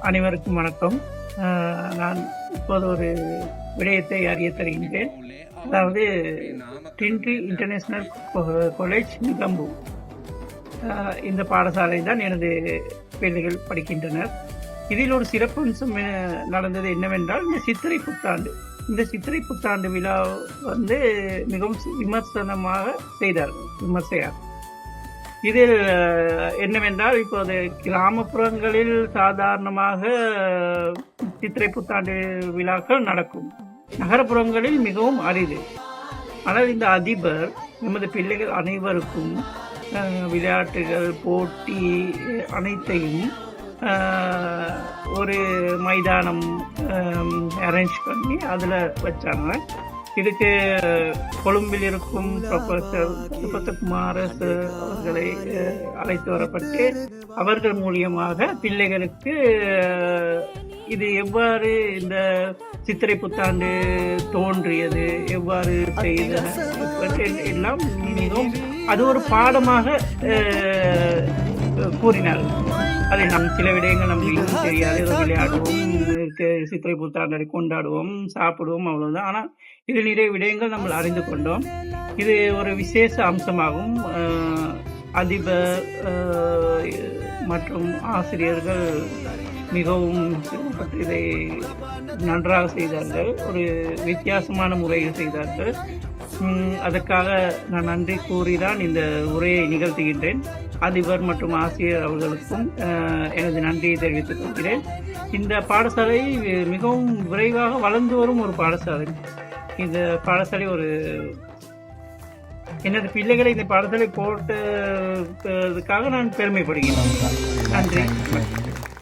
அனைவருக்கும் வணக்கம். நான் இப்போது ஒரு விடயத்தை அறிய தருகின்றேன். அதாவது டின்ட்ரி இன்டர்நேஷனல் காலேஜ் நிகம்பு, இந்த பாடசாலை தான் எனது பிள்ளைகள் படிக்கின்றனர். இதில் ஒரு சிறப்பம்சம் நடந்தது என்னவென்றால், இந்த சித்திரை புத்தாண்டு விழா மிகவும் விமர்சனமாக செய்தார்கள் விமர்சையார். இதில் என்னவென்றால், இப்போது கிராமப்புறங்களில் சாதாரணமாக சித்திரை புத்தாண்டு விழாக்கள் நடக்கும், நகரப்புறங்களில் மிகவும் அரிது. ஆனால் இந்த அதிபர் நமது பிள்ளைகள் அனைவருக்கும் விளையாட்டுகள், போட்டி அனைத்தையும் ஒரு மைதானம் அரேஞ்ச் பண்ணி அதில் வச்சாங்க. இதுக்கு கொழும்பில் இருக்கும் ப்ரொஃபஸர் சுபத்தகுமார அவர்களை அழைத்து வரப்பட்டு அவர்கள் மூலியமாக பிள்ளைகளுக்கு இது எவ்வாறு இந்த சித்திரை புத்தாண்டு தோன்றியது, எவ்வாறு செய்தது எல்லாம் மிகவும் அது ஒரு பாடமாக கூறினார்கள். அதை சில விடயங்கள் நமக்கு இன்னும் தெரியாது. ஏதோ விளையாடுவோம், சித்திரை புத்தாண்டை கொண்டாடுவோம், சாப்பிடுவோம், அவ்வளவுதான். ஆனால் இதில் நிறைய விடயங்கள் நம்ம அறிந்து கொண்டோம். இது ஒரு விசேஷ அம்சமாகும். அதிபர் மற்றும் ஆசிரியர்கள் மிகவும் இதை நன்றாக செய்தார்கள், ஒரு வித்தியாசமான முறையில் செய்தார்கள். அதற்காக நான் நன்றி கூறிதான் இந்த உரையை நிகழ்த்துகின்றேன். அதிபர் மற்றும் ஆசிரியர் அவர்களுக்கும் எனது நன்றியை தெரிவித்துக் கொள்கிறேன். இந்த பாடசாலை மிகவும் விரைவாக வளர்ந்து வரும் ஒரு பாடசாலை. இந்த பாடசாலை எனது பிள்ளைகளை இந்த பாடசாலை போட்டதுக்காக நான் பெருமைப்படுகிறேன். நன்றி.